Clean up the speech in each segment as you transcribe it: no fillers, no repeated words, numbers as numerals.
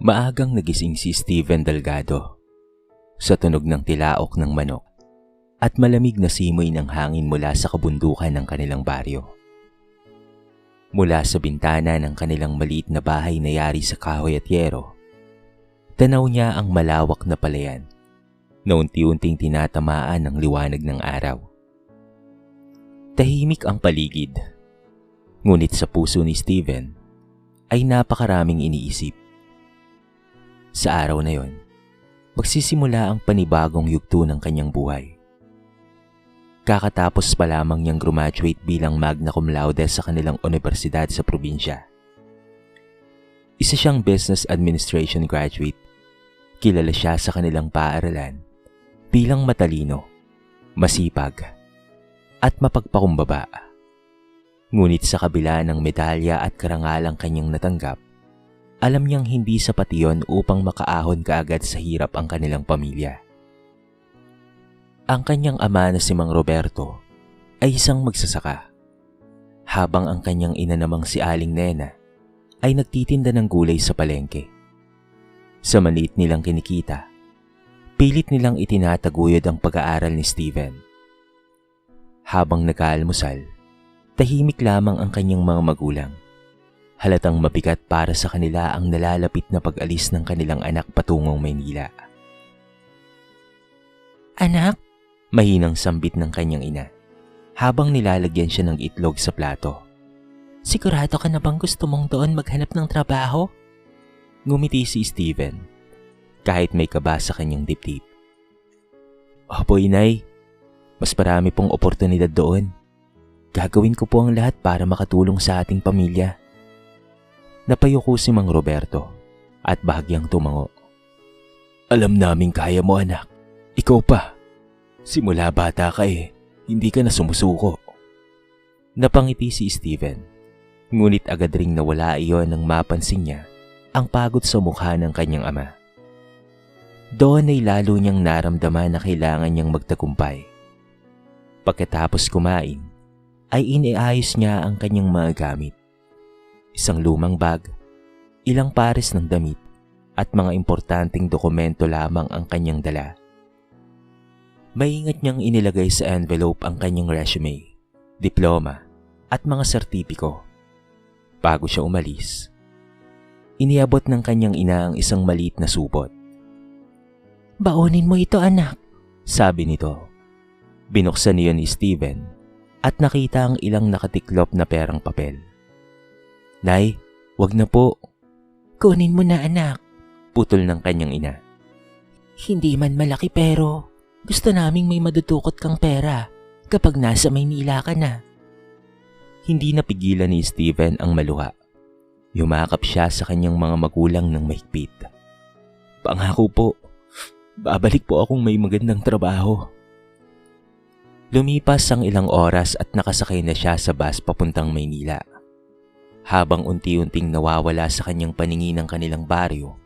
Maagang nagising si Steven Delgado sa tunog ng tilaok ng manok at malamig na simoy ng hangin mula sa kabundukan ng kanilang baryo. Mula sa bintana ng kanilang maliit na bahay na yari sa kahoy at yero, tanaw niya ang malawak na palayan na unti-unting tinatamaan ng liwanag ng araw. Tahimik ang paligid, ngunit sa puso ni Steven ay napakaraming iniisip. Sa araw na yon, magsisimula ang panibagong yugto ng kanyang buhay. Kakatapos pa lamang niyang graduate bilang magna cum laude sa kanilang universidad sa probinsya. Isa siyang business administration graduate. Kilala siya sa kanilang paaralan bilang matalino, masipag, at mapagpakumbaba. Ngunit sa kabila ng medalya at karangalang kanyang natanggap, alam niyang hindi sapat iyon upang makaahon kaagad sa hirap ang kanilang pamilya. Ang kanyang ama na si Mang Roberto ay isang magsasaka, habang ang kanyang ina namang si Aling Nena ay nagtitinda ng gulay sa palengke. Sa maliit nilang kinikita, pilit nilang itinataguyod ang pag-aaral ni Steven. Habang nag-aalmusal, tahimik lamang ang kanyang mga magulang. Halatang mabigat para sa kanila ang nalalapit na pag-alis ng kanilang anak patungong Maynila. "Anak," mahinang sambit ng kanyang ina, habang nilalagyan siya ng itlog sa plato. "Sigurado ka na bang gusto mong doon maghanap ng trabaho?" Ngumiti si Steven, kahit may kaba sa kanyang dibdib. "Opo, Inay. Mas marami pong oportunidad doon. Gagawin ko po ang lahat para makatulong sa ating pamilya." Napayuko si Mang Roberto at bahagyang tumango. "Alam naming kaya mo, anak. Ikaw pa. Simula bata ka hindi ka na sumusuko." Napangiti si Steven, ngunit agad ring nawala iyon nang mapansin niya ang pagod sa mukha ng kanyang ama. Doon ay lalo niyang naramdaman na kailangan niyang magtagumpay. Pagkatapos kumain, ay iniayos niya ang kanyang mga gamit. Isang lumang bag, ilang pares ng damit, at mga importanteng dokumento lamang ang kanyang dala. Maingat niyang inilagay sa envelope ang kanyang resume, diploma, at mga sertipiko. Bago siya umalis, iniabot ng kanyang ina ang isang maliit na supot. "Baonin mo ito, anak," sabi nito. Binuksan niyon ni Steven at nakita ang ilang nakatiklop na perang papel. "Nay, wag na po." "Kunin mo na, anak," putol ng kanyang ina. "Hindi man malaki pero gusto naming may madutukot kang pera kapag nasa Maynila ka na." Hindi napigilan ni Steven ang maluha. Yumakap siya sa kanyang mga magulang ng mahigpit. "Pangako po, babalik po akong may magandang trabaho." Lumipas ang ilang oras at nakasakay na siya sa bus papuntang Maynila. Habang unti-unting nawawala sa kanyang paningin ang kanilang baryo,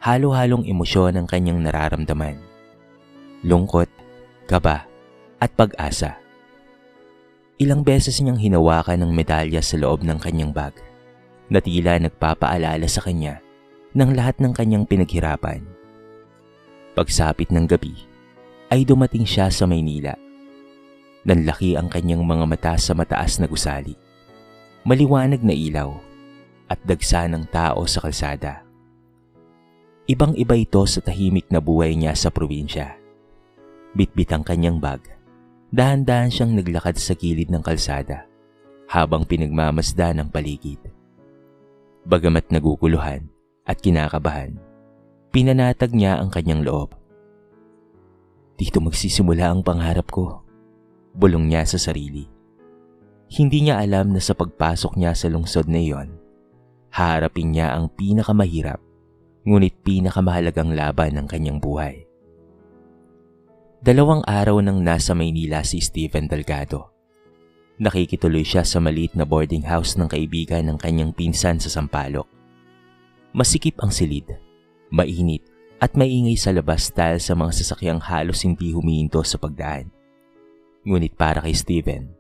halo-halong emosyon ang kanyang nararamdaman. Lungkot, kaba, at pag-asa. Ilang beses niyang hinawakan ng medalya sa loob ng kanyang bag, na tila nagpapaalala sa kanya ng lahat ng kanyang pinaghirapan. Pagsapit ng gabi, ay dumating siya sa Maynila. Nanlaki ang kanyang mga mata sa mataas na gusali, maliwanag na ilaw, at dagsa ng tao sa kalsada. Ibang-iba ito sa tahimik na buhay niya sa probinsya. Bitbit ang kanyang bag, dahan-dahan siyang naglakad sa gilid ng kalsada habang pinagmamasdan ang paligid. Bagamat naguguluhan at kinakabahan, pinanatag niya ang kanyang loob. "Dito magsisimula ang pangarap ko," bulong niya sa sarili. Hindi niya alam na sa pagpasok niya sa lungsod na iyon, haharapin niya ang pinakamahirap ngunit pinakamahalagang laban ng kanyang buhay. 2 araw nang nasa Maynila si Steven Delgado. Nakikituloy siya sa maliit na boarding house ng kaibigan ng kanyang pinsan sa Sampaloc. Masikip ang silid, mainit at maingay sa labas dahil sa mga sasakyang halos hindi humihinto sa pagdaan. Ngunit para kay Steven,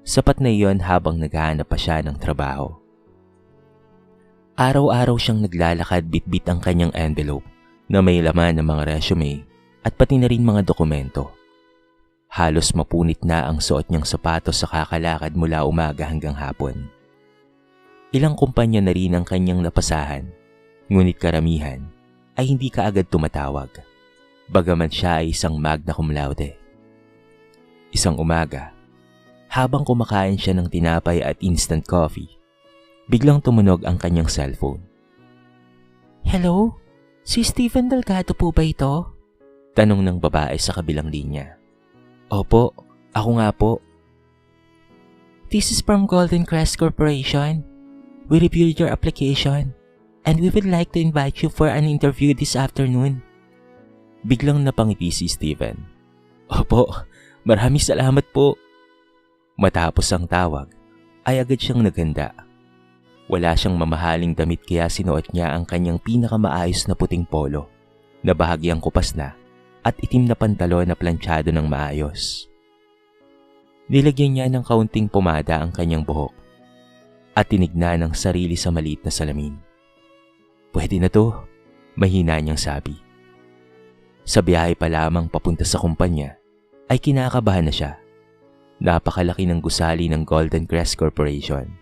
sapat na iyon habang naghahanap pa siya ng trabaho. Araw-araw siyang naglalakad bitbit ang kanyang envelope na may laman ng mga resume at pati na rin mga dokumento. Halos mapunit na ang suot niyang sapatos sa kakalakad mula umaga hanggang hapon. Ilang kumpanya na rin ang kanyang napasahan, ngunit karamihan ay hindi kaagad tumatawag, bagaman siya ay isang magna cum laude. Isang umaga, habang kumakain siya ng tinapay at instant coffee, biglang tumunog ang kanyang cellphone. "Hello? Si Stephen Delgado po ba ito?" Tanong ng babae sa kabilang linya. "Opo, ako nga po." "This is from Golden Crest Corporation. We reviewed your application and we would like to invite you for an interview this afternoon." Biglang napangiti si Steven. "Opo, maraming salamat po." Matapos ang tawag, ay agad siyang naghanda. Wala siyang mamahaling damit kaya sinuot niya ang kanyang pinakamaayos na puting polo na bahagyang kupas na at itim na pantalon na planchado ng maayos. Nilagyan niya ng kaunting pumada ang kanyang buhok at tinignan ang sarili sa maliit na salamin. "Pwede na to," mahina niyang sabi. Sa biyahe pa lamang papunta sa kumpanya ay kinakabahan na siya. Napakalaki ng gusali ng Golden Crest Corporation.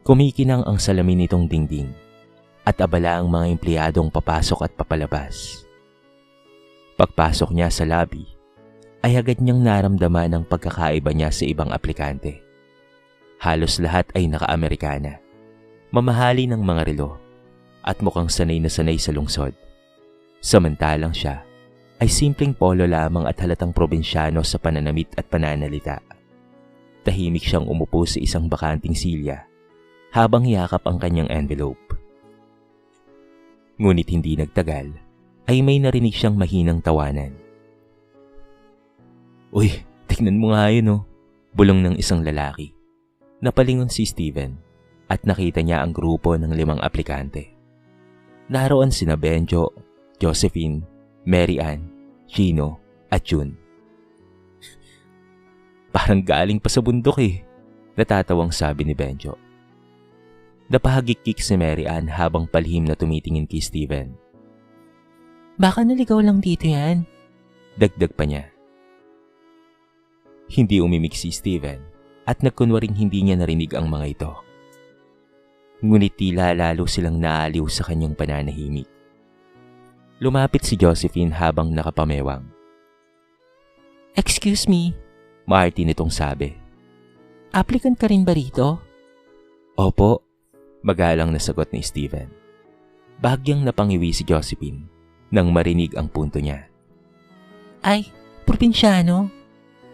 Kumikinang ang salamin nitong dingding at abala ang mga empleyadong papasok at papalabas. Pagpasok niya sa lobby, ay agad niyang naramdaman ang pagkakaiba niya sa ibang aplikante. Halos lahat ay naka-Amerikana, mamahali ng mga relo, at mukhang sanay na sanay sa lungsod. Samantalang siya ay simpleng polo lamang at halatang probinsyano sa pananamit at pananalita. Tahimik siyang umupo sa isang bakanting silya habang yakap ang kanyang envelope. Ngunit hindi nagtagal ay may narinig siyang mahinang tawanan. "Uy, tignan mo nga yun oh," bulong ng isang lalaki. Napalingon si Steven at nakita niya ang grupo ng 5 aplikante. Naroon sina Benjo, Josephine, Mary Ann, Chino at June. "Parang galing pa sa bundok eh," natatawang sabi ni Benjo. Napahagikik si Mary Ann habang palihim na tumitingin kay Steven. "Baka naligaw lang dito yan," dagdag pa niya. Hindi umimik si Steven at nagkunwaring hindi niya narinig ang mga ito. Ngunit tila lalo silang naaliw sa kanyang pananahimik. Lumapit si Josephine habang nakapamewang. "Excuse me," maarti nitong sabi. "Applicant ka rin ba rito?" "Opo," magalang na sagot ni Steven. Bahagyang napangiwi si Josephine nang marinig ang punto niya. "Ay, probinsyano."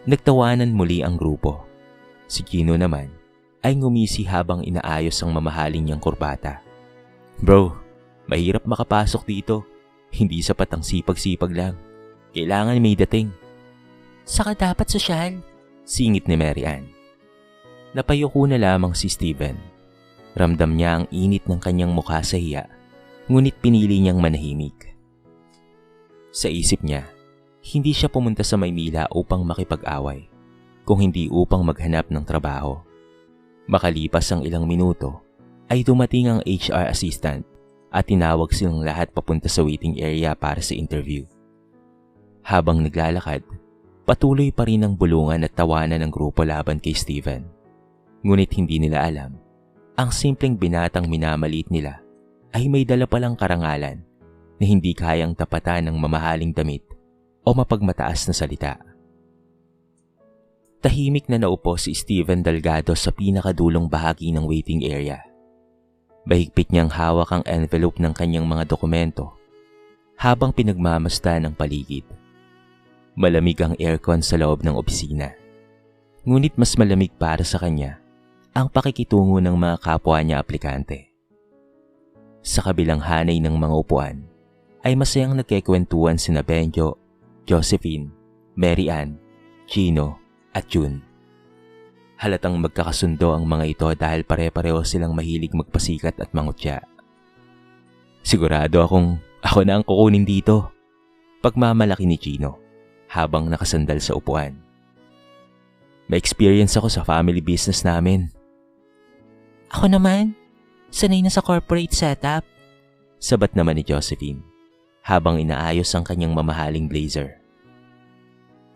Nagtawanan muli ang grupo. Si Kino naman ay ngumisi habang inaayos ang mamahaling niyang kurbata. "Bro, mahirap makapasok dito. Hindi sapat ang sipag-sipag lang. Kailangan may dating." "Saka dapat sosyal," singit ni Mary Ann. Napayuko na lamang si Steven. Ramdam niya ang init ng kanyang mukha sa hiya, ngunit pinili niyang manahimik. Sa isip niya, hindi siya pumunta sa Maynila upang makipag-away, kung hindi upang maghanap ng trabaho. Makalipas ang ilang minuto, ay dumating ang HR assistant at tinawag silang lahat papunta sa waiting area para sa interview. Habang naglalakad, patuloy pa rin ang bulungan at tawanan ng grupo laban kay Steven. Ngunit hindi nila alam, ang simpleng binatang minamalit nila ay may dala palang karangalan na hindi kayang tapatan ng mamahaling damit o mapagmataas na salita. Tahimik na naupo si Stephen Delgado sa pinakadulong bahagi ng waiting area. Mahigpit niyang hawak ang envelope ng kanyang mga dokumento habang pinagmamasdan ang paligid. Malamig ang aircon sa loob ng opisina. Ngunit mas malamig para sa kanya ang pakikitungo ng mga kapwa niya aplikante. Sa kabilang hanay ng mga upuan ay masayang nagkikwentuhan sina Benjo, Josephine, Mary Ann, Chino at June. Halatang magkakasundo ang mga ito dahil pare-pareho silang mahilig magpasikat at mangutya. "Sigurado akong ako na ang kukunin dito," pagmamalaki ni Chino habang nakasandal sa upuan. "May experience ako sa family business namin." "Ako naman," Sanay na sa corporate setup. Sabat naman ni Josephine habang inaayos ang kanyang mamahaling blazer.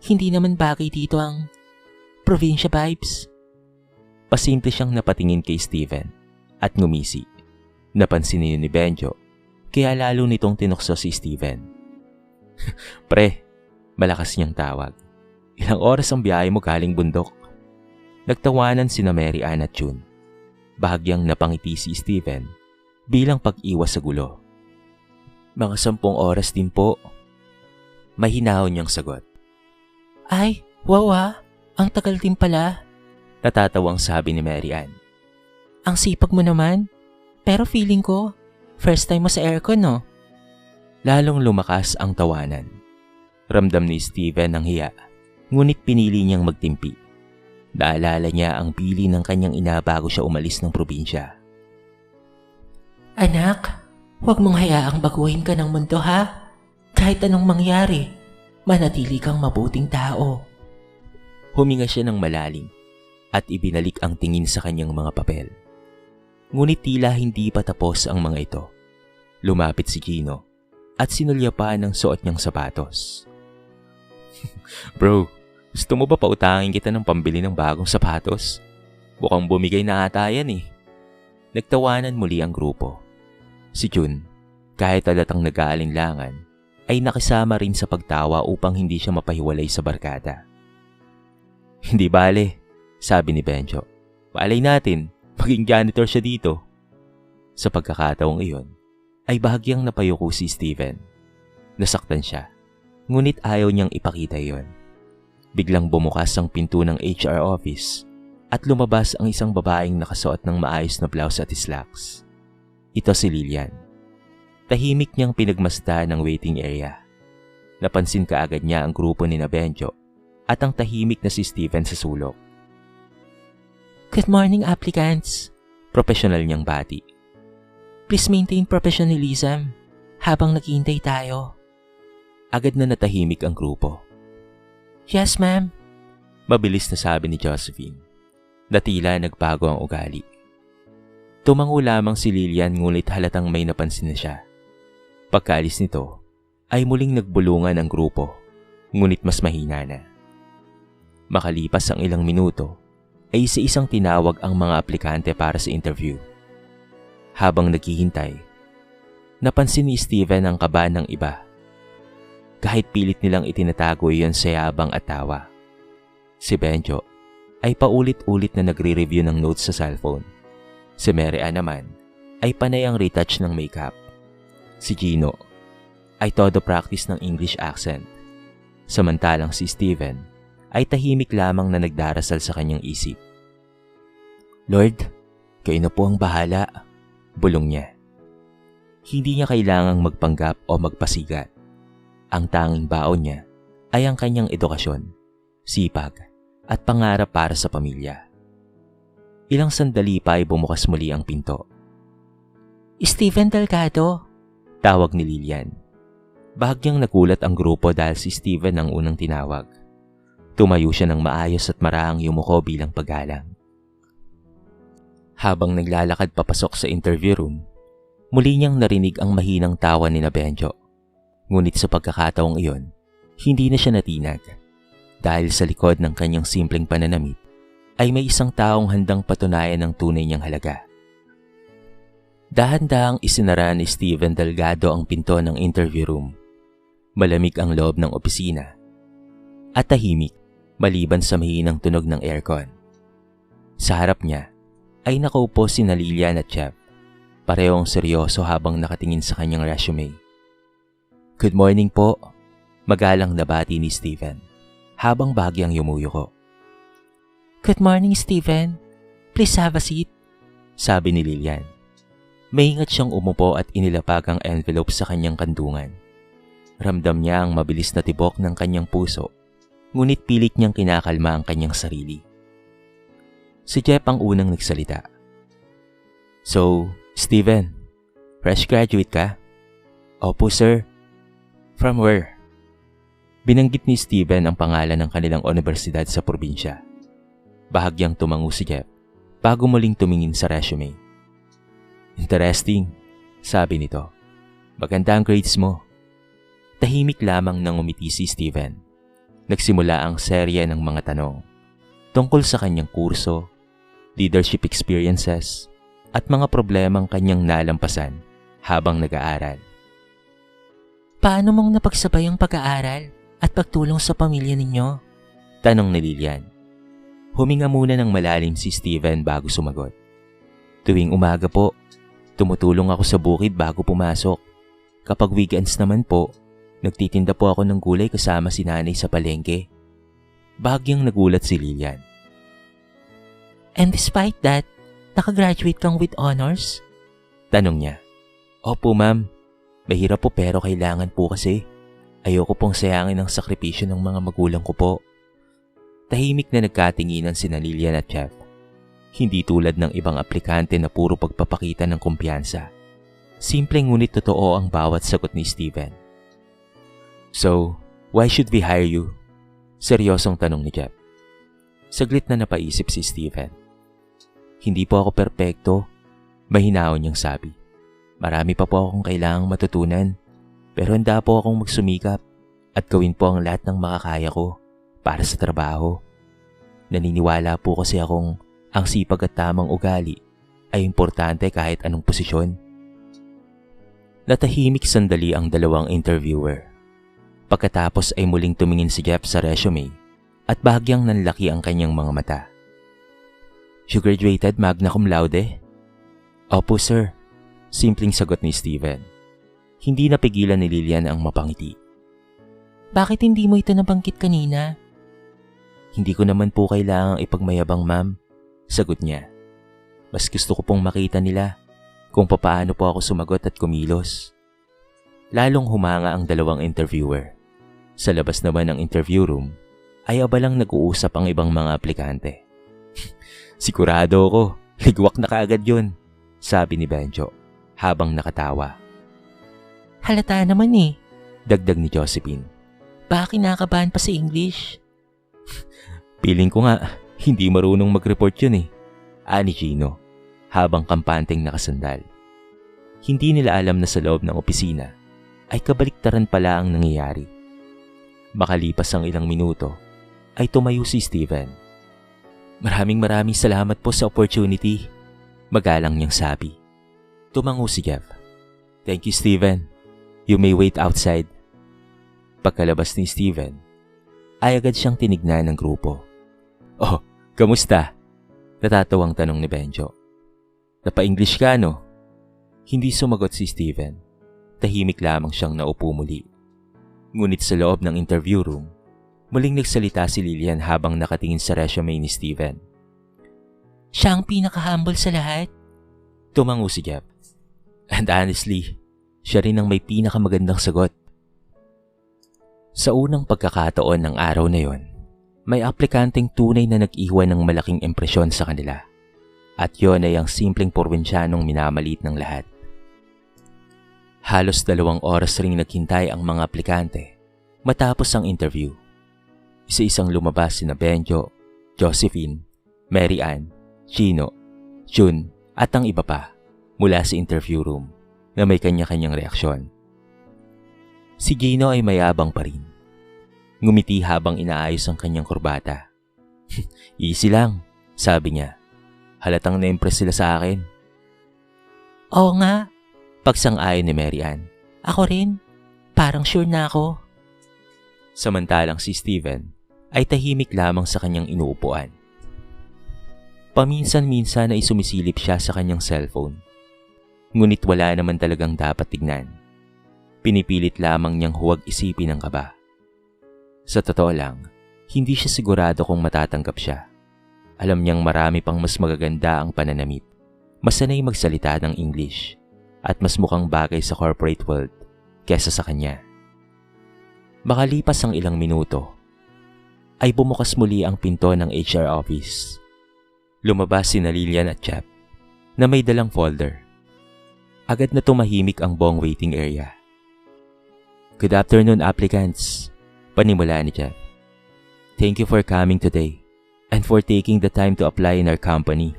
Hindi naman bagay dito ang probinsya vibes. Pasimple siyang napatingin kay Steven at ngumisi. Napansin niyo ni Benjo, kaya lalo nitong tinukso si Steven. Pre, malakas niyang tawag. Ilang oras ang biyahe mo galing bundok? Nagtawanan sina Mary Ann at June. Bahagyang napangiti si Steven bilang pag-iwas sa gulo. Mga 10 oras din po. Mahinahon niyang sagot. Ay, wow ang tagal din pala. Natatawang sabi ni Mary Ann. Ang sipag mo naman. Pero feeling ko, first time mo sa aircon, no? Lalong lumakas ang tawanan. Ramdam ni Steven ang hiya, ngunit pinili niyang magtimpi. Naalala niya ang pili ng kanyang ina bago siya umalis ng probinsya. Anak, huwag mong hayaang baguhin ka ng mundo ha. Kahit anong mangyari, manatili kang mabuting tao. Huminga siya ng malalim at ibinalik ang tingin sa kanyang mga papel. Ngunit tila hindi pa tapos ang mga ito. Lumapit si Gino at sinulya pa ng suot niyang sapatos. Bro, gusto mo ba pautangin kita ng pambili ng bagong sapatos? Bukang bumigay na ata yan eh. Nagtawanan muli ang grupo. Si June, kahit halatang nag-aalinlangan, ay nakisama rin sa pagtawa upang hindi siya mapahiwalay sa barkada. Hindi bale, sabi ni Benjo. Paalay natin. Maging janitor siya dito. Sa pagkakataong iyon, ay bahagyang napayuko si Steven. Nasaktan siya, ngunit ayaw niyang ipakita iyon. Biglang bumukas ang pinto ng HR office at lumabas ang isang babaeng nakasuot ng maayos na blouse at slacks. Ito si Lilian. Tahimik niyang pinagmasdan ang waiting area. Napansin kaagad niya ang grupo ni Benjo at ang tahimik na si Steven sa sulok. Good morning, applicants. Professional niyang bati. Please maintain professionalism habang naghihintay tayo. Agad na natahimik ang grupo. Yes, ma'am. Mabilis na sabi ni Josephine. Natila nagbago ang ugali. Tumango lamang si Lilian ngunit halatang may napansin na siya. Pagkaalis nito, ay muling nagbulungan ang grupo, ngunit mas mahina na. Makalipas ang ilang minuto, ay isa-isang tinawag ang mga aplikante para sa interview. Habang naghihintay, napansin ni Steven ang kaba ng iba. Kahit pilit nilang itinatago iyon sa yabang at tawa. Si Benjo ay paulit-ulit na nagre-review ng notes sa cellphone. Si Mary Ann naman ay panay ang retouch ng makeup. Si Gino ay todo practice ng English accent. Samantalang si Steven ay tahimik lamang na nagdarasal sa kanyang isip. Lord, kayo na po ang bahala, bulong niya. Hindi niya kailangang magpanggap o magpasigat. Ang tanging baon niya ay ang kanyang edukasyon, sipag at pangarap para sa pamilya. Ilang sandali pa ay bumukas muli ang pinto. Steven Delgado, tawag ni Lilian. Bahagyang nagulat ang grupo dahil si Steven ang unang tinawag. Tumayo siya ng maayos at marahang yumuko bilang paggalang. Habang naglalakad papasok sa interview room, muli niyang narinig ang mahinang tawa ni Benjo. Ngunit sa pagkakataong iyon, hindi na siya natinag. Dahil sa likod ng kanyang simpleng pananamit, ay may isang taong handang patunayan ng tunay niyang halaga. Dahan-dahang isinara ni Steven Delgado ang pinto ng interview room. Malamig ang loob ng opisina at tahimik maliban sa mahinang tunog ng aircon. Sa harap niya ay nakaupo sina Lilian at Jeff, parehong seryoso habang nakatingin sa kanyang resume. Good morning po, magalang na bati ni Steven habang bahagyang yumuyuko. Good morning, Steven. Please have a seat, sabi ni Lilian. Maingat siyang umupo at inilapag ang envelope sa kanyang kandungan. Ramdam niya ang mabilis na tibok ng kanyang puso, ngunit pilit niyang kinakalma ang kanyang sarili. Si Jeff ang unang nagsalita. So, Steven, fresh graduate ka? Opo, sir. From where? Binanggit ni Steven ang pangalan ng kanilang universidad sa probinsya. Bahagyang tumango si Jeff bago muling tumingin sa resume. Interesting, sabi nito. Maganda ang grades mo. Tahimik lamang nang umiti si Steven. Nagsimula ang serye ng mga tanong tungkol sa kanyang kurso, leadership experiences, at mga problemang kanyang nalampasan habang nag-aaral. Paano mong napagsabay ang pag-aaral at pagtulong sa pamilya ninyo? Tanong ni Lilian. Huminga muna ng malalim si Steven bago sumagot. Tuwing umaga po, tumutulong ako sa bukid bago pumasok. Kapag weekends naman po, nagtitinda po ako ng gulay kasama si nanay sa palengke. Bahagyang nagulat si Lilian. And despite that, nakagraduate kang with honors? Tanong niya. Opo ma'am, mahirap po pero kailangan po kasi. Ayoko pong sayangin ang sakripisyo ng mga magulang ko po. Tahimik na nagkatinginan sina Lilian at Jeff. Hindi tulad ng ibang aplikante na puro pagpapakita ng kumpiyansa. Simpleng ngunit totoo ang bawat sagot ni Steven. So, why should we hire you? Seryosong tanong ni Jeff. Saglit na napaisip si Steven. Hindi po ako perpekto, mahinaon niyang sabi. Marami pa po akong kailangang matutunan, pero handa po akong magsumikap at gawin po ang lahat ng makakaya ko para sa trabaho. Naniniwala po kasi akong ang sipag at tamang ugali ay importante kahit anong posisyon. Natahimik sandali ang dalawang interviewer. Pagkatapos ay muling tumingin si Jeff sa resume at bahagyang nanlaki ang kanyang mga mata. You graduated magna cum laude? Opo sir, simpleng sagot ni Steven. Hindi napigilan ni Lilian ang mapangiti. Bakit hindi mo ito nabanggit kanina? Hindi ko naman po kailangang ipagmayabang ma'am, sagot niya. Mas gusto ko pong makita nila kung papaano po ako sumagot at kumilos. Lalong humanga ang dalawang interviewer. Sa labas naman ng interview room ay abalang nag-uusap ang ibang mga aplikante. Sigurado ako, ligwak na kaagad yun, sabi ni Benjo habang nakatawa. Halata naman eh, dagdag ni Josephine. Baka kinakabahan pa sa English? Piling ko nga, hindi marunong mag-report yun eh, ani Gino, habang kampanteng nakasandal. Hindi nila alam na sa loob ng opisina ay kabaliktaran pala ang nangyayari. Makalipas ang ilang minuto, ay tumayo si Steven. Maraming salamat po sa opportunity, magalang niyang sabi. Tumango si Jeff. Thank you Steven. You may wait outside. Pagkalabas ni Steven, ay agad siyang tinignan ng grupo. Oh, kamusta? Natatawang tanong ni Benjo. Napa-English ka no? Hindi sumagot si Steven. Tahimik lamang siyang naupo muli. Ngunit sa loob ng interview room, muling nagsalita si Lilian habang nakatingin sa resume ni Steven. Siya ang pinaka-humble sa lahat. Tumango si Jeff. And honestly, siya rin ang may pinakamagandang sagot. Sa unang pagkakataon ng araw na yon, may aplikanteng tunay na nag-iwan ng malaking impresyon sa kanila. At yon ay ang simpleng probinsyanong minamalit ng lahat. Halos 2 oras ring naghintay ang mga aplikante matapos ang interview. Isa-isang lumabas sina Benjo, Josephine, Mary Ann, Gino, June at ang iba pa mula sa interview room na may kanya-kanyang reaksyon. Si Gino ay mayabang pa rin. Ngumiti habang inaayos ang kanyang kurbata. Easy lang, sabi niya. Halatang na-impress sila sa akin. Oo nga, pagsang-ayon ni Mary Ann. Ako rin, parang sure na ako. Samantalang si Steven ay tahimik lamang sa kanyang inuupuan. Paminsan-minsan ay sumisilip siya sa kanyang cellphone. Ngunit wala naman talagang dapat tignan. Pinipilit lamang niyang huwag isipin ang kaba. Sa totoo lang, hindi siya sigurado kung matatanggap siya. Alam niyang marami pang mas magaganda ang pananamit, mas sanay magsalita ng English, at mas mukhang bagay sa corporate world kesa sa kanya. Makalipas ang ilang minuto, ay bumukas muli ang pinto ng HR office. Lumabas sina Lilian at Jeff na may dalang folder. Agad na tumahimik ang buong waiting area. Good afternoon applicants, panimula ni Jeff. Thank you for coming today and for taking the time to apply in our company.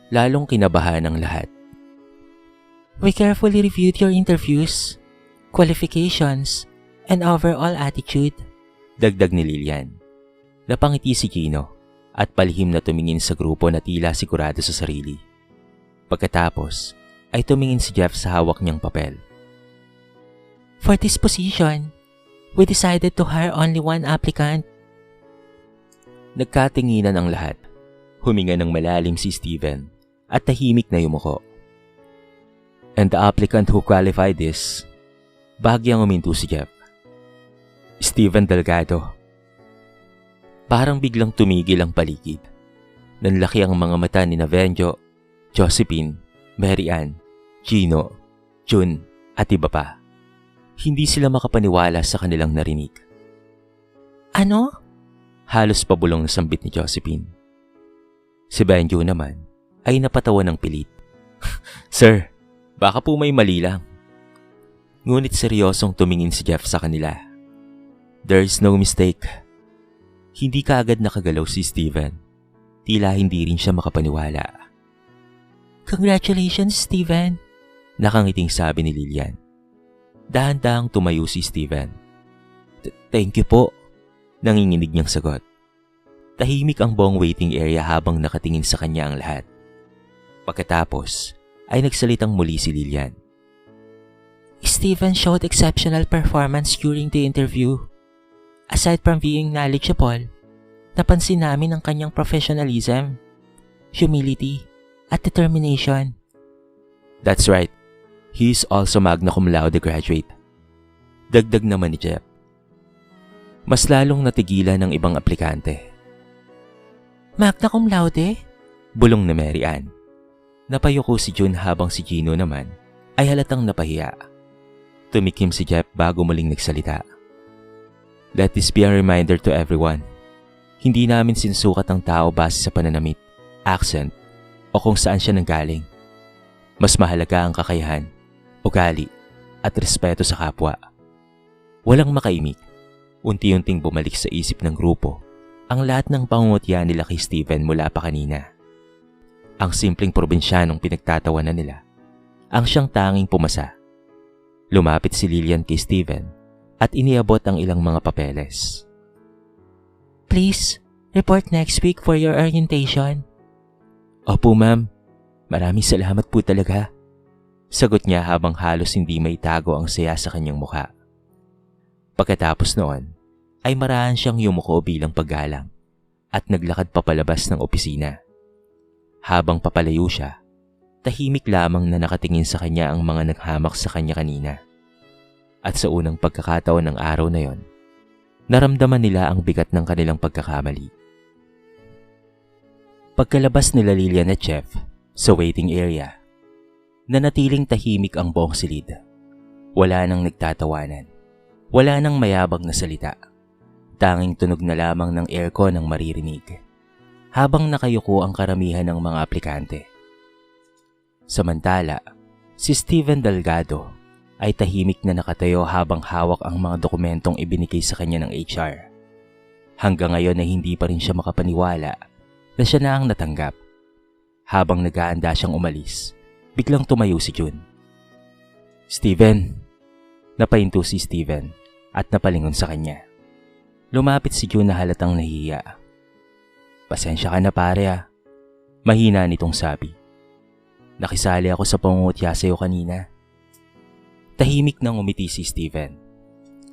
Lalong kinabahan ang lahat. We carefully reviewed your interviews, qualifications, and overall attitude. Dagdag ni Lilian. Napangiti si Gino at palihim na tumingin sa grupo na tila sigurado sa sarili. Pagkatapos ay tumingin si Jeff sa hawak niyang papel. For this position, we decided to hire only one applicant. Nagkatinginan ang lahat. Huminga ng malalim si Steven at tahimik na yumuko. And the applicant who qualified is... Bahagyang uminto si Jeff. Steven Delgado. Parang biglang tumigil ang paligid. Nanlaki ang mga mata ni Navenjo, Josephine, Mary Ann, Gino, June at iba pa. Hindi sila makapaniwala sa kanilang narinig. Ano? Halos pabulong na sambit ni Josephine. Si Benjo naman ay napatawa ng pilit. Sir, baka po may mali lang. Ngunit seryosong tumingin si Jeff sa kanila. There is no mistake. Hindi kaagad nakagalaw si Steven. Tila hindi rin siya makapaniwala. Congratulations, Steven. Nakangiting sabi ni Lilian. Dahan-dahang tumayo si Steven. Thank you po. Nanginginig niyang sagot. Tahimik ang buong waiting area habang nakatingin sa kanya ang lahat. Pagkatapos ay nagsalitang muli si Lilian. Steven showed exceptional performance during the interview. Aside from being knowledgeable, napansin namin ang kanyang professionalism, humility, at determination. That's right. He is also magna cum laude graduate. Dagdag naman ni Jeff. Mas lalong natigilan ng ibang aplikante. Magna cum laude? Bulong na Mary Ann. Napayuko si June habang si Gino naman ay halatang napahiya. Tumikim si Jeff bago muling nagsalita. Let this be a reminder to everyone. Hindi namin sinsukat ang tao base sa pananamit, accent, o kung saan siya nanggaling. Mas mahalaga ang kakayahan, ugali, at respeto sa kapwa. Walang makaimik. Unti-unting bumalik sa isip ng grupo ang lahat ng pangungutya nila kay Steven mula pa kanina. Ang simpleng probinsyanong pinagtatawanan nila ang siyang tanging pumasa. Lumapit si Lilian kay Steven at iniabot ang ilang mga papeles. Please, report next week for your orientation. Opo ma'am, maraming salamat po talaga. Sagot niya habang halos hindi may tago ang saya sa kanyang mukha. Pagkatapos noon, ay marahan siyang yumuko bilang paggalang at naglakad papalabas ng opisina. Habang papalayo siya, tahimik lamang na nakatingin sa kanya ang mga naghamak sa kanya kanina. At sa unang pagkakataon ng araw na yon, naramdaman nila ang bigat ng kanilang pagkakamali. Pagkalabas nila Lilian at Jeff sa waiting area, nanatiling tahimik ang buong silid. Wala nang nagtatawanan. Wala nang mayabang na salita. Tanging tunog na lamang ng aircon ang maririnig. Habang nakayuko ang karamihan ng mga aplikante. Samantala, si Steven Delgado ay tahimik na nakatayo habang hawak ang mga dokumentong ibinigay sa kanya ng HR. Hanggang ngayon ay hindi pa rin siya makapaniwala na siya na ang natanggap. Habang nag-aanda siyang umalis, biglang tumayo si June. Steven! Napahinto si Steven at napalingon sa kanya. Lumapit si June na halatang nahihiya. Pasensya ka na pare ah. Mahina nitong sabi. Nakisali ako sa pangungutya sa'yo kanina. Tahimik nang umiti si Steven.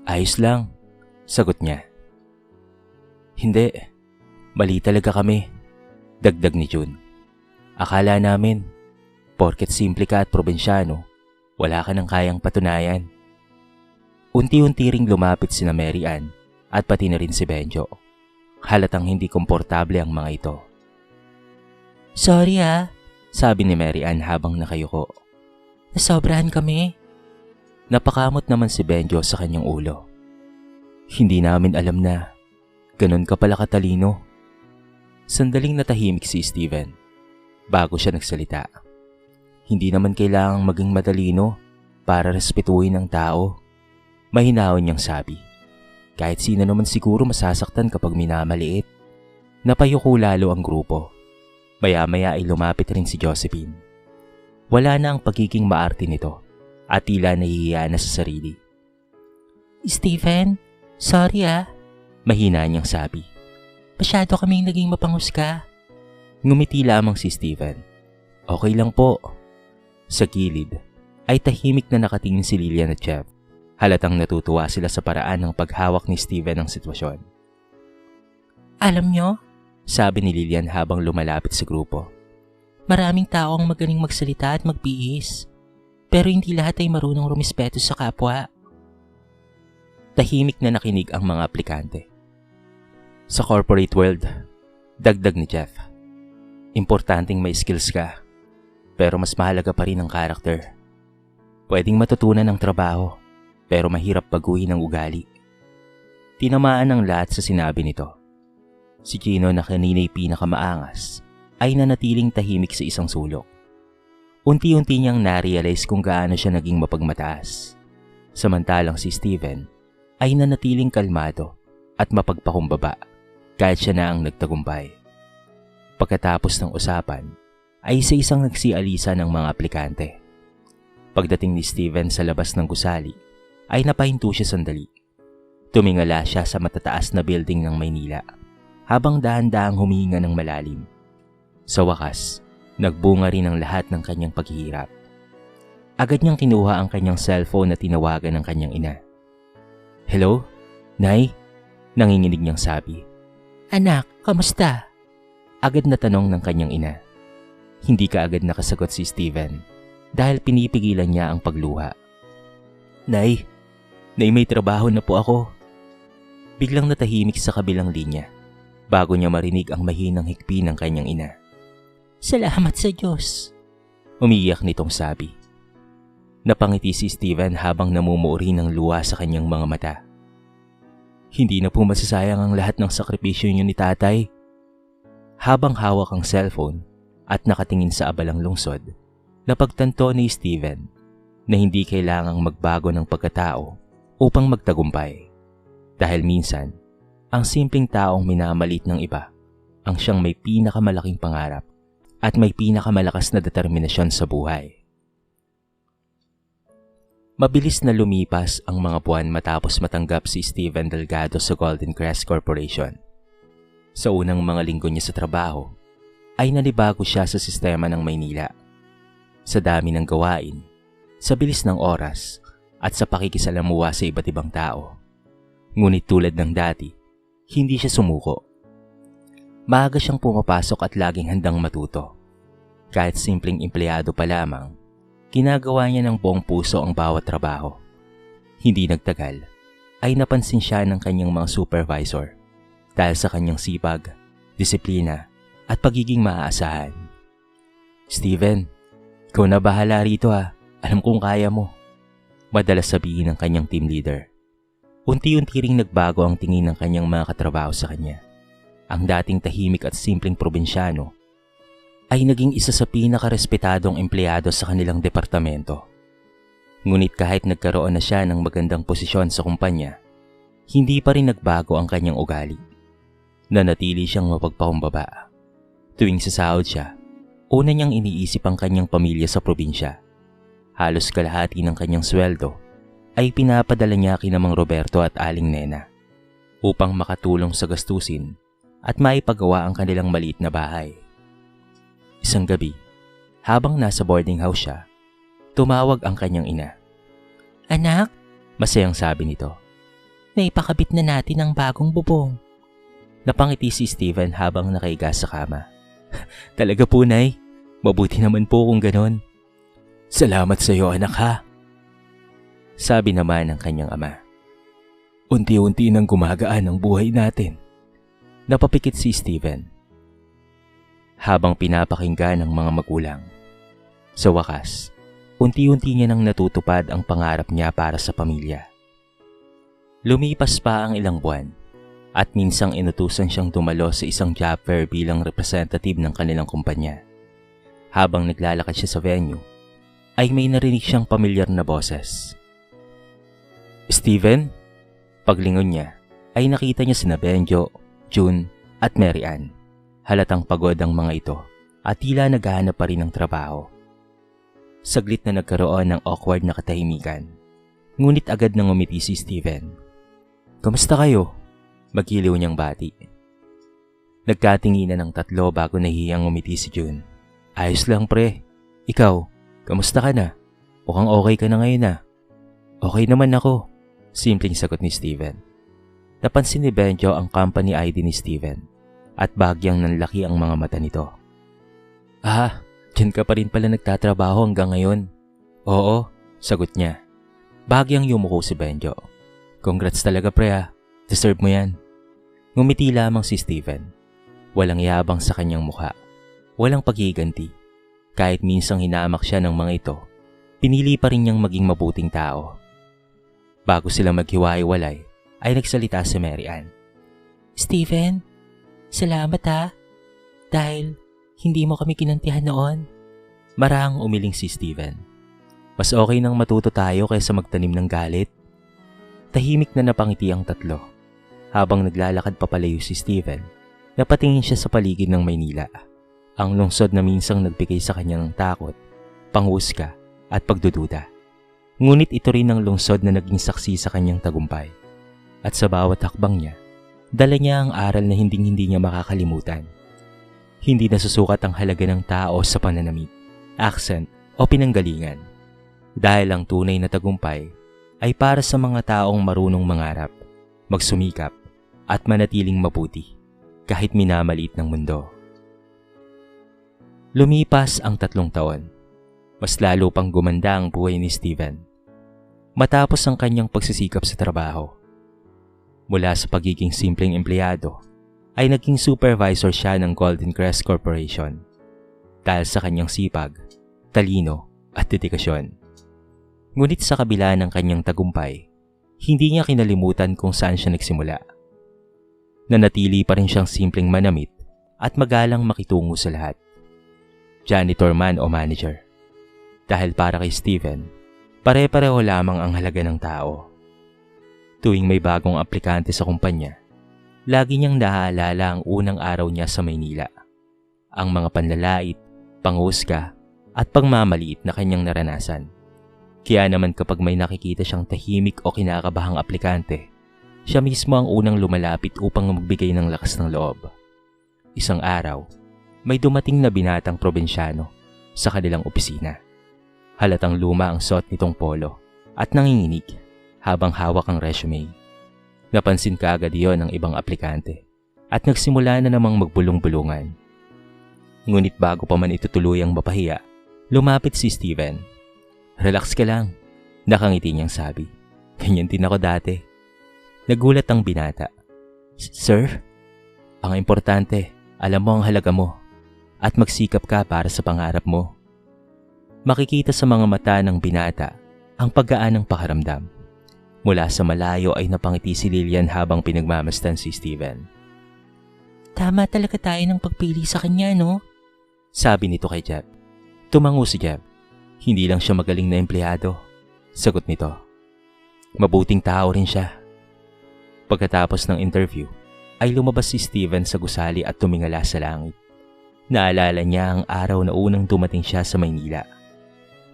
Ayos lang, sagot niya. Hindi, mali talaga kami, dagdag ni June. Akala namin, porket simple ka at probinsyano, wala ka nang kayang patunayan. Unti-unti ring lumapit sina Mary Ann at pati na rin si Benjo. Halatang hindi komportable ang mga ito. Sorry sabi ni Mary Ann habang nakayuko. Nasobrahan kami. Napakamot naman si Benjo sa kanyang ulo. Hindi namin alam na ganun ka pala katalino. Sandaling natahimik si Steven bago siya nagsalita. Hindi naman kailangang maging matalino para respetuhin ang tao. Mahinahon niyang sabi. Kahit sino naman siguro masasaktan kapag minamaliit. Napayuko lalo ang grupo. Maya-maya ay lumapit rin si Josephine. Wala na ang pagiging maarte nito at tila nahihiya na sa sarili. Stephen, sorry Mahina niyang sabi. Masyado kaming naging mapanghusga. Ngumiti lamang si Stephen. Okay lang po. Sa gilid ay tahimik na nakatingin si Lillian at Jeff. Halatang natutuwa sila sa paraan ng paghawak ni Stephen ng sitwasyon. Alam nyo, sabi ni Lillian habang lumalapit sa grupo, maraming tao ang magaling magsalita at magbihis. Pero hindi lahat ay marunong rumispeto sa kapwa. Tahimik na nakinig ang mga aplikante. Sa corporate world, dagdag ni Jeff, importanteng may skills ka, pero mas mahalaga pa rin ang karakter. Pwedeng matutunan ang trabaho, pero mahirap baguhin ang ugali. Tinamaan ng lahat sa sinabi nito. Si Gino na kanina'y pinakamaangas ay nanatiling tahimik sa isang sulok. Unti-unti niyang narealize kung gaano siya naging mapagmataas. Samantalang si Steven ay nanatiling kalmado at mapagpakumbaba kahit siya na ang nagtagumpay. Pagkatapos ng usapan ay sa isang nagsialisa ng mga aplikante. Pagdating ni Steven sa labas ng gusali ay napahinto siya sandali. Tumingala siya sa matataas na building ng Maynila habang dahan-dahang humihinga ng malalim. Sa wakas, nagbunga rin ang lahat ng kanyang paghihirap. Agad niyang kinuha ang kanyang cellphone na tinawagan ng kanyang ina. Hello? Nay? Nanginginig niyang sabi. Anak, kamusta? Agad na tanong ng kanyang ina. Hindi ka agad nakasagot si Steven dahil pinipigilan niya ang pagluha. Nay, may trabaho na po ako. Biglang natahimik sa kabilang linya bago niya marinig ang mahinang hikpi ng kanyang ina. Salamat sa Diyos. Umiiyak nitong sabi. Napangiti si Steven habang namumuuri ng luha sa kanyang mga mata. Hindi na po masasayang ang lahat ng sakripisyo niyo ni tatay. Habang hawak ang cellphone at nakatingin sa abalang lungsod, napagtanto ni Steven na hindi kailangang magbago ng pagkatao upang magtagumpay. Dahil minsan, ang simpleng taong minamalit ng iba ang siyang may pinakamalaking pangarap at may pinakamalakas na determinasyon sa buhay. Mabilis na lumipas ang mga buwan matapos matanggap si Steven Delgado sa Golden Crest Corporation. Sa unang mga linggo niya sa trabaho, ay nanibago siya sa sistema ng Maynila. Sa dami ng gawain, sa bilis ng oras, at sa pakikisalamuha sa iba't ibang tao. Ngunit tulad ng dati, hindi siya sumuko. Maaga siyang pumapasok at laging handang matuto. Kahit simpleng empleyado pa lamang, ginagawa niya ng buong puso ang bawat trabaho. Hindi nagtagal, ay napansin siya ng kanyang mga supervisor dahil sa kanyang sipag, disiplina, at pagiging maaasahan. Steven, ikaw na bahala rito alam kong kaya mo. Madalas sabihin ng kanyang team leader. Unti-unti ring nagbago ang tingin ng kanyang mga katrabaho sa kanya. Ang dating tahimik at simpleng probinsyano ay naging isa sa pinakarespetadong empleyado sa kanilang departamento. Ngunit kahit nagkaroon na siya ng magandang posisyon sa kumpanya, hindi pa rin nagbago ang kanyang ugali. Nanatili siyang mapagpakumbaba. Tuwing sasahod siya, una niyang iniisip ang kanyang pamilya sa probinsya. Halos kalahati ng kanyang sweldo ay pinapadala niya kina Mang Roberto at Aling Nena upang makatulong sa gastusin at maipagawa ang kanilang maliit na bahay. Isang gabi, habang nasa boarding house siya, tumawag ang kanyang ina. Anak, masayang sabi nito. naipakabit na natin ang bagong bubong. Napangiti si Steven habang nakaiga sa kama. Talaga po, Nay. Mabuti naman po kung ganon. Salamat sa iyo, anak ha. Sabi naman ng kanyang ama. Unti-unti nang gumagaan ang buhay natin. Napapikit si Steven habang pinapakinggan ng mga magulang. Sa wakas, unti-unti niya nang natutupad ang pangarap niya para sa pamilya. Lumipas pa ang ilang buwan at minsang inutusan siyang dumalo sa isang job fair bilang representative ng kanilang kumpanya. Habang naglalakad siya sa venue, ay may narinig siyang pamilyar na boses. Steven? Paglingon niya, ay nakita niya sina Benjo, June at Mary Ann. Halatang pagod ang mga ito at tila naghahanap pa rin ng trabaho. Saglit na nagkaroon ng awkward na katahimikan. Ngunit agad nang umiti si Steven. "Kamusta kayo?" Magiliw niyang bati. Nagkatinginan ng tatlo bago nahihiyang umiti si June. "Ayos lang pre. Ikaw, kamusta ka na? Mukhang okay ka na ngayon ah." "Okay naman ako," simpleng sagot ni Steven. Napansin ni Benjo ang company ID ni Steven at bagyang nanlaki ang mga mata nito. "Ah, dyan ka pa rin pala nagtatrabaho hanggang ngayon." "Oo," sagot niya. Bagyang yumuko si Benjo. "Congrats talaga pre ah. Deserve mo yan." Ngumiti lamang si Steven. Walang yabang sa kanyang mukha. Walang paghiganti. Kahit minsang hinamak siya ng mga ito, pinili pa rin niyang maging mabuting tao. Bago sila maghiwa-hiwalay, ay nagsalita si Mary Ann. Steven, salamat ha. Dahil hindi mo kami kinantihan noon. Marahang umiling si Steven. Mas okay nang matuto tayo kaysa magtanim ng galit. Tahimik na napangiti ang tatlo. Habang naglalakad papalayo si Steven, napatingin siya sa paligid ng Maynila. Ang lungsod na minsang nagbigay sa kanya ng takot, panghusga at pagdududa. Ngunit ito rin ang lungsod na naging saksi sa kanyang tagumpay. At sa bawat hakbang niya, dala niya ang aral na hinding-hindi niya makakalimutan. Hindi nasusukat ang halaga ng tao sa pananamit, accent o pinanggalingan. Dahil ang tunay na tagumpay ay para sa mga taong marunong mangarap, magsumikap at manatiling mabuti kahit minamaliit ng mundo. Lumipas ang 3 taon. Mas lalo pang gumanda ang buhay ni Steven. Matapos ang kanyang pagsisikap sa trabaho. Mula sa pagiging simpleng empleyado, ay naging supervisor siya ng Golden Crest Corporation. Dahil sa kanyang sipag, talino at dedikasyon. Ngunit sa kabila ng kanyang tagumpay, hindi niya kinalimutan kung saan siya nagsimula. Nanatili pa rin siyang simpleng manamit at magalang makitungo sa lahat. Janitor man o manager. Dahil para kay Steven, pare-pareho lamang ang halaga ng tao. Tuwing may bagong aplikante sa kumpanya, lagi niyang naaalala ang unang araw niya sa Maynila. Ang mga panlalait, panghusga at pagmamaliit na kanyang naranasan. Kaya naman kapag may nakikita siyang tahimik o kinakabahang aplikante, siya mismo ang unang lumalapit upang magbigay ng lakas ng loob. Isang araw, may dumating na binatang probinsyano sa kanilang opisina. Halatang luma ang suot nitong polo at nanginginig habang hawak ang resume. Napansin kaagad iyon ng ibang aplikante at nagsimula na namang magbulong-bulungan. Ngunit bago pa man ito tuluyang mapahiya, lumapit si Steven. "Relax ka lang," nakangiti niyang sabi. "Ganyan din ako dati." Nagulat ang binata. "Sir? Ang importante, alam mo ang halaga mo at magsikap ka para sa pangarap mo." Makikita sa mga mata ng binata ang paggaan ng pakaramdam. Mula sa malayo ay napangiti si Lillian habang pinagmamasdan si Steven. Tama talaga tayo ng pagpili sa kanya, no? Sabi nito kay Jeb. Tumango si Jeb. Hindi lang siya magaling na empleyado. Sagot nito. Mabuting tao rin siya. Pagkatapos ng interview, ay lumabas si Steven sa gusali at tumingala sa langit. Naalala niya ang araw na unang dumating siya sa Maynila.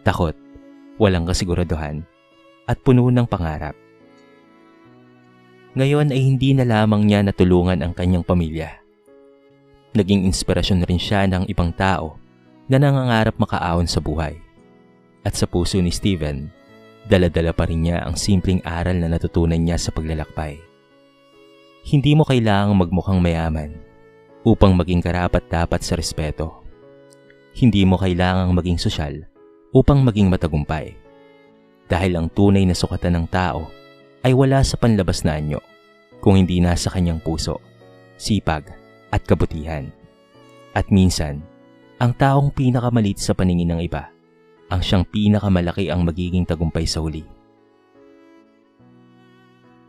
Takot, walang kasiguraduhan, at puno ng pangarap. Ngayon ay hindi na lamang niya natulungan ang kanyang pamilya. Naging inspirasyon rin siya ng ibang tao na nangangarap makaahon sa buhay. At sa puso ni Steven, dala-dala pa rin niya ang simpleng aral na natutunan niya sa paglalakbay. Hindi mo kailangang magmukhang mayaman upang maging karapat-dapat sa respeto. Hindi mo kailangang maging sosyal upang maging matagumpay. Dahil ang tunay na sukatan ng tao ay wala sa panlabas na anyo kung hindi nasa kanyang puso, sipag at kabutihan. At minsan, ang taong pinakamalit sa paningin ng iba ang siyang pinakamalaki ang magiging tagumpay sa huli.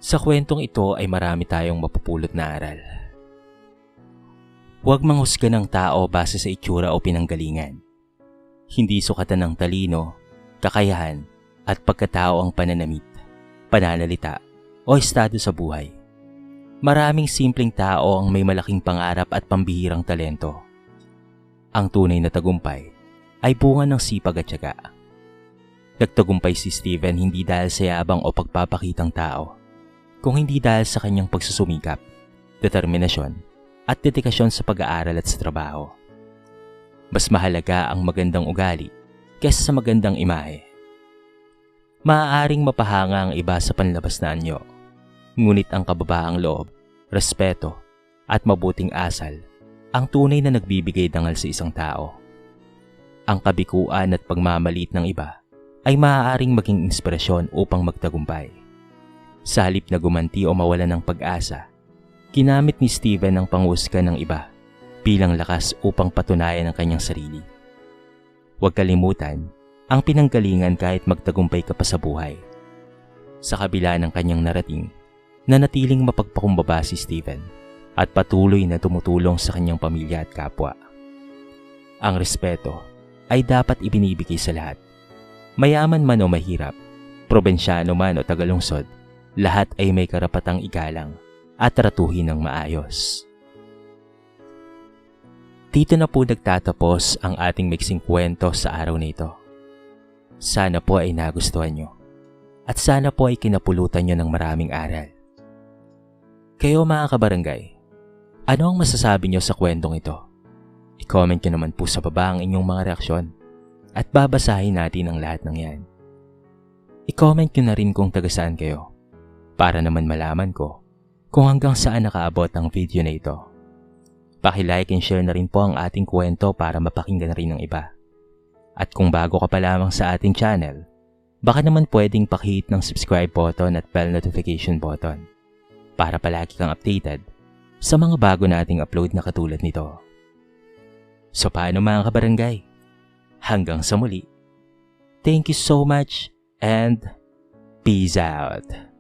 Sa kwentong ito ay marami tayong mapupulot na aral. Huwag manghusga ng tao base sa itsura o pinanggalingan. Hindi sukatan ng talino, kakayahan at pagkatao ang pananamit, pananalita o estado sa buhay. Maraming simpleng tao ang may malaking pangarap at pambihirang talento. Ang tunay na tagumpay ay bunga ng sipag at tiyaga. Nagtagumpay si Steven hindi dahil sa yabang o pagpapakitang tao, kung hindi dahil sa kanyang pagsusumikap, determinasyon at dedikasyon sa pag-aaral at sa trabaho. Mas mahalaga ang magandang ugali kaysa sa magandang imahe. Maaaring mapahanga ang iba sa panlabas na anyo, ngunit ang kababaang loob, respeto at mabuting asal ang tunay na nagbibigay dangal sa isang tao. Ang kabikuan at pagmamaliit ng iba ay maaaring maging inspirasyon upang magtagumpay. Sa halip na gumanti o mawalan ng pag-asa, ginamit ni Steven ang panghusga ng iba bilang lakas upang patunayan ang kanyang sarili. Huwag kalimutan ang pinanggalingan kahit magtagumpay ka pa sa buhay. Sa kabila ng kanyang narating, nanatiling mapagpakumbaba si Steven at patuloy na tumutulong sa kanyang pamilya at kapwa. Ang respeto ay dapat ibinibigay sa lahat. Mayaman man o mahirap, probinsyano man o tagalungsod, lahat ay may karapatang igalang at tratuhin ng maayos. Dito na po nagtatapos ang ating mixing kwento sa araw na ito. Sana po ay nagustuhan nyo at sana po ay kinapulutan nyo ng maraming aral. Kayo mga kabarangay, ano ang masasabi nyo sa kwentong ito? I-comment nyo naman po sa baba ang inyong mga reaksyon at babasahin natin ang lahat ng yan. I-comment nyo na rin kung taga saan kayo para naman malaman ko kung hanggang saan nakaabot ang video na ito. Paki-like and share na rin po ang ating kwento para mapakinggan rin ng iba. At kung bago ka pa lamang sa ating channel, baka naman pwedeng pakihit ng subscribe button at bell notification button para palagi kang updated sa mga bago nating upload na katulad nito. So paano mga kabarangay? Hanggang sa muli. Thank you so much and peace out.